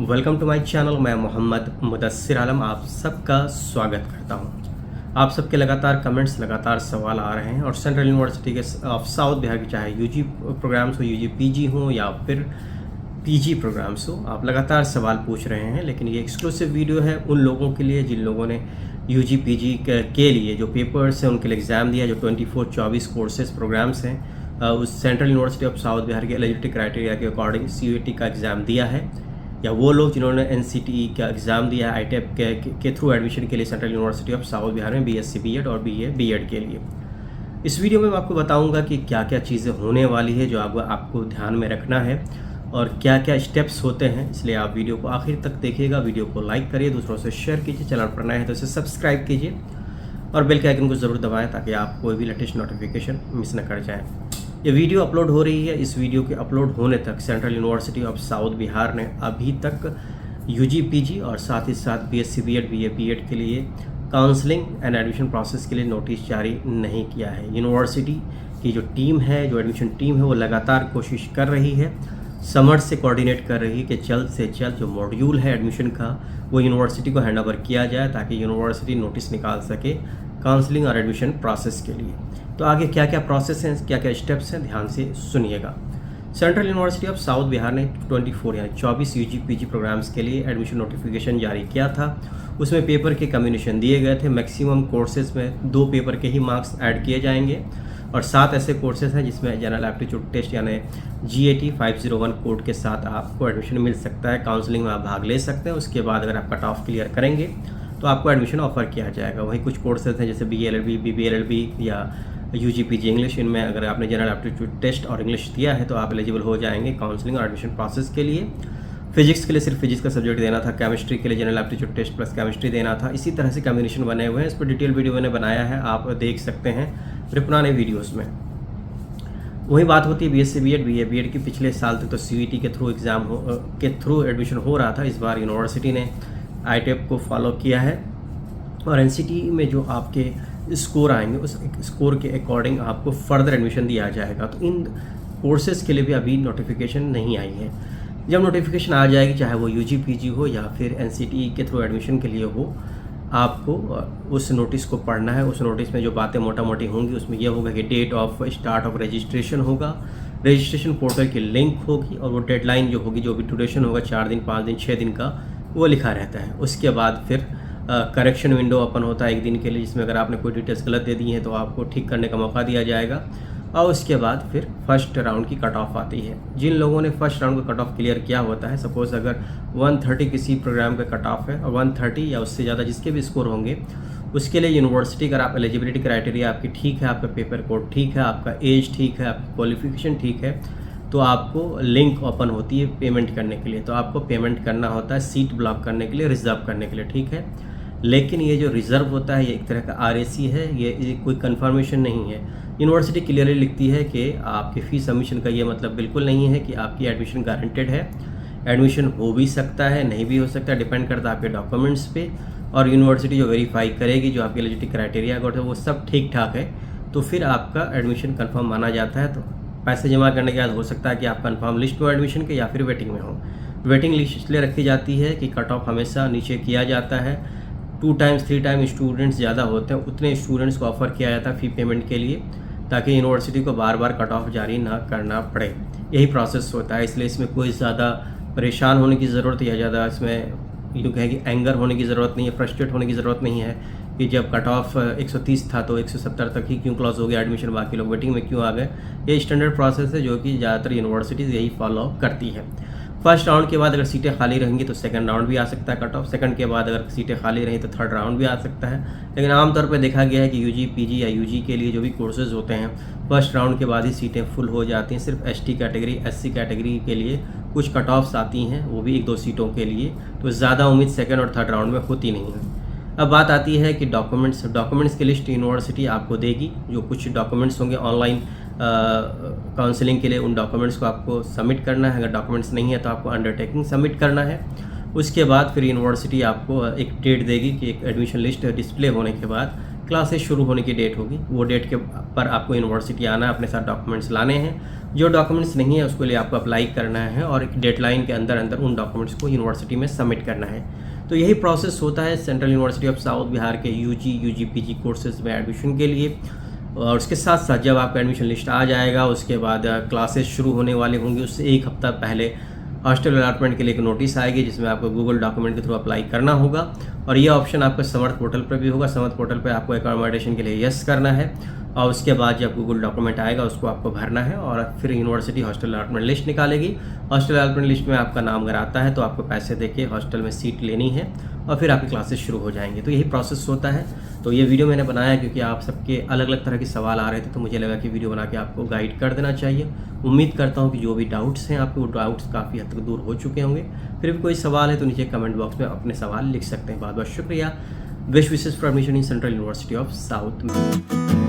Welcome to my channel. मैं मोहम्मद मुदस्सिर आलम आप सबका स्वागत करता हूं। आप सबके लगातार कमेंट्स, लगातार सवाल आ रहे हैं और सेंट्रल यूनिवर्सिटी के ऑफ साउथ बिहार के चाहे यूजी प्रोग्राम्स हो, यूजी पीजी हो या फिर पीजी प्रोग्राम्स हो, आप लगातार सवाल पूछ रहे हैं। लेकिन ये एक्सक्लूसिव वीडियो है उन लोगों के लिए जिन लोगों ने यूजी पीजी के लिए जो पेपर्स हैं उनके लिए एग्ज़ाम दिया, जो 24 कोर्सेज प्रोग्राम्स हैं उस central university of south Bihar के एलिजिबिलिटी क्राइटेरिया के अकॉर्डिंग CUET का एग्ज़ाम दिया है, या वो लोग जिन्होंने NCTE का एग्ज़ाम दिया है ITEP के थ्रू एडमिशन के लिए central university of south Bihar में BSc BEd और BA BEd के लिए। इस वीडियो में मैं आपको बताऊंगा कि क्या क्या चीज़ें होने वाली है जो आपको ध्यान में रखना है और क्या क्या स्टेप्स होते हैं। इसलिए आप वीडियो को आखिर तक देखिएगा, वीडियो को लाइक करिए, दूसरों से शेयर कीजिए, चैनल पर नए हैं तो इसे सब्सक्राइब कीजिए और बेल के आइकन को ज़रूर दबाएँ ताकि आप कोई भी लेटेस्ट नोटिफिकेशन मिस न कर जाएँ। ये वीडियो अपलोड हो रही है, इस वीडियो के अपलोड होने तक central university of south Bihar ने अभी तक यूजी पीजी और साथ ही साथ BSc BEd BA BEd के लिए काउंसलिंग एंड एडमिशन प्रोसेस के लिए नोटिस जारी नहीं किया है। यूनिवर्सिटी की जो टीम है, जो एडमिशन टीम है, वो लगातार कोशिश कर रही है, समर से कोऑर्डिनेट कर रही है कि जल्द से जल्द जो मॉड्यूल है एडमिशन का वो यूनिवर्सिटी को हैंड ओवर किया जाए ताकि यूनिवर्सिटी नोटिस निकाल सके काउंसलिंग और एडमिशन प्रोसेस के लिए। तो आगे क्या क्या प्रोसेस हैं, क्या क्या स्टेप्स हैं, ध्यान से सुनिएगा। Central university of south Bihar ने 24 यूजी पीजी प्रोग्राम्स के लिए एडमिशन नोटिफिकेशन जारी किया था। उसमें पेपर के कम्बिनेशन दिए गए थे। मैक्सिमम कोर्सेज में 2 पेपर के ही मार्क्स ऐड किए जाएंगे और 7 ऐसे कोर्सेज हैं जिसमें जनरल एप्टीट्यूड टेस्ट यानी GAT 501 कोड के साथ आपको एडमिशन मिल सकता है। काउंसलिंग में आप भाग ले सकते हैं। उसके बाद अगर आप कट ऑफ क्लियर करेंगे तो आपको एडमिशन ऑफर किया जाएगा। वहीं कुछ कोर्सेज हैं जैसे BA LLB BB LLB या UG PG इंग्लिश, इनमें अगर आपने जनरल एप्टीट्यूड टेस्ट और इंग्लिश दिया है तो आप एलिजिबल हो जाएंगे काउंसलिंग और एडमिशन प्रोसेस के लिए। फिजिक्स के लिए सिर्फ फिजिक्स का सब्जेक्ट देना था, केमिस्ट्री के लिए general aptitude test plus chemistry देना था। इसी तरह से कॉम्बिनेशन बने हुए हैं। इस पर डिटेल वीडियो मैंने बनाया है, आप देख सकते हैं मेरे पुराने वीडियोज़ में। वही बात होती है BSc BEd BA BEd की। पिछले साल तक तो CUET के थ्रू के थ्रू एडमिशन हो रहा था। इस बार यूनिवर्सिटी ने ITEP को फॉलो किया है और NCTE में जो आपके स्कोर आएंगे उस स्कोर के अकॉर्डिंग आपको फर्दर एडमिशन दिया जाएगा। तो इन कोर्सेज के लिए भी अभी नोटिफिकेशन नहीं आई है। जब नोटिफिकेशन आ जाएगी, चाहे वो UG PG हो या फिर NCTE के थ्रू एडमिशन के लिए हो, आपको उस नोटिस को पढ़ना है। उस नोटिस में जो बातें मोटा मोटी होंगी उसमें यह होगा कि date of start of registration होगा, रजिस्ट्रेशन पोर्टल की लिंक होगी और वो डेडलाइन जो होगी, जो भी ड्यूरेशन होगा 4 दिन 5 दिन 6 दिन का, वो लिखा रहता है। उसके बाद फिर करेक्शन विंडो ओपन होता है 1 दिन के लिए, जिसमें अगर आपने कोई डिटेल्स गलत दे दी हैं तो आपको ठीक करने का मौका दिया जाएगा। और उसके बाद फिर फर्स्ट राउंड की कट ऑफ आती है। जिन लोगों ने फर्स्ट राउंड का कट ऑफ क्लियर किया होता है, सपोज अगर 130 किसी प्रोग्राम का कट ऑफ है और 130 या उससे ज़्यादा जिसके भी स्कोर होंगे, उसके लिए यूनिवर्सिटी अगर आप एलिजिबिलिटी क्राइटेरिया आपकी ठीक है, आपका पेपर कोड ठीक है, आपका एज ठीक है, आपकी क्वालिफिकेशन ठीक है, तो आपको लिंक ओपन होती है पेमेंट करने के लिए। तो आपको पेमेंट करना होता है सीट ब्लॉक करने के लिए, रिजर्व करने के लिए, ठीक है। लेकिन ये जो रिज़र्व होता है ये एक तरह का RAC है, ये कोई कंफर्मेशन नहीं है। यूनिवर्सिटी क्लियरली लिखती है कि आपके फ़ीस सबमिशन का ये मतलब बिल्कुल नहीं है कि आपकी एडमिशन गारंटेड है। एडमिशन हो भी सकता है, नहीं भी हो सकता, डिपेंड करता है आपके डॉक्यूमेंट्स पे। और यूनिवर्सिटी जो वेरीफाई करेगी, जो आपकी एलिजिबिलिटी क्राइटेरिया है वो सब ठीक ठाक है, तो फिर आपका एडमिशन कन्फर्म माना जाता है। तो पैसे जमा करने के बाद हो सकता है कि आप कन्फर्म लिस्ट में हो एडमिशन के या फिर वेटिंग में हो। वेटिंग लिस्ट इसलिए रखी जाती है कि कट ऑफ हमेशा नीचे किया जाता है। 2 टाइम्स 3 टाइम स्टूडेंट्स ज़्यादा होते हैं, उतने स्टूडेंट्स को ऑफ़र किया जाता है फ़ी पेमेंट के लिए, ताकि यूनिवर्सिटी को बार बार कट ऑफ जारी ना करना पड़े। यही प्रोसेस होता है। इसलिए इसमें कोई ज़्यादा परेशान होने की ज़रूरत या ज़्यादा इसमें यूँ कहें कि एंगर होने की ज़रूरत नहीं है, फ्रस्ट्रेट होने की ज़रूरत नहीं है कि जब कट ऑफ 130 था तो 170 तक ही क्यों क्लोज हो गया एडमिशन, बाकी लोग वेटिंग में क्यों आ गए। ये स्टैंडर्ड प्रोसेस है जो कि ज़्यादातर यूनिवर्सिटीज़ यही फॉलो करती है। फर्स्ट राउंड के बाद अगर सीटें खाली रहेंगी तो सेकंड राउंड भी आ सकता है कट ऑफ। सेकंड के बाद अगर सीटें खाली रहीं तो थर्ड राउंड भी आ सकता है। लेकिन आमतौर पर देखा गया है कि UG PG या UG के लिए जो भी कोर्सेज होते हैं, फर्स्ट राउंड के बाद ही सीटें फुल हो जाती हैं। सिर्फ ST कैटेगरी SC कैटेगरी के लिए कुछ कट ऑफ्स आती हैं, वो भी 1-2 सीटों के लिए। तो ज़्यादा उम्मीद सेकेंड और थर्ड राउंड में होती नहीं है। अब बात आती है कि डॉक्यूमेंट्स की लिस्ट यूनिवर्सिटी आपको देगी। जो कुछ डॉक्यूमेंट्स होंगे ऑनलाइन काउंसलिंग के लिए, उन डॉक्यूमेंट्स को आपको सबमिट करना है। अगर डॉक्यूमेंट्स नहीं है तो आपको अंडरटेकिंग सबमिट करना है। उसके बाद फिर यूनिवर्सिटी आपको एक डेट देगी कि एक एडमिशन लिस्ट डिस्प्ले होने के बाद क्लासेस शुरू होने की डेट होगी, वो डेट के पर आपको यूनिवर्सिटी आना है, अपने साथ डॉक्यूमेंट्स लाने हैं। जो डॉक्यूमेंट्स नहीं है उसके लिए आपको अप्लाई करना है और एक डेडलाइन के अंदर अंदर उन डॉक्यूमेंट्स को यूनिवर्सिटी में सबमिट करना है। तो यही प्रोसेस होता है central university of south Bihar के यूजी पीजी कोर्सेज में एडमिशन के लिए। और उसके साथ साथ जब आपका एडमिशन लिस्ट आ जाएगा उसके बाद क्लासेस शुरू होने वाले होंगे, उससे एक हफ्ता पहले हॉस्टल अलॉटमेंट के लिए एक नोटिस आएगी जिसमें आपको गूगल डॉक्यूमेंट के थ्रू अप्लाई करना होगा। और ये ऑप्शन आपका समर्थ पोर्टल पर भी होगा। समर्थ पोर्टल पर आपको एकोमोडेशन के लिए यस करना है और उसके बाद जब गूगल डॉक्यूमेंट आएगा उसको आपको भरना है और फिर यूनिवर्सिटी हॉस्टल अलॉटमेंट लिस्ट निकालेगी। हॉस्टल अलॉटमेंट लिस्ट में आपका नाम अगर आता है तो आपको पैसे देके हॉस्टल में सीट लेनी है और फिर आपकी क्लासेस शुरू हो जाएंगे। तो यही प्रोसेस होता है। तो ये वीडियो मैंने बनाया क्योंकि आप सबके अलग अलग तरह के सवाल आ रहे थे, तो मुझे लगा कि वीडियो बना के आपको गाइड कर देना चाहिए। उम्मीद करता हूँ कि जो भी डाउट्स हैं आपके वो डाउट्स काफ़ी हद तक दूर हो चुके होंगे। फिर भी कोई सवाल है तो नीचे कमेंट बॉक्स में अपने सवाल लिख सकते हैं। बहुत बहुत शुक्रिया। Best wishes for admission in central university of south.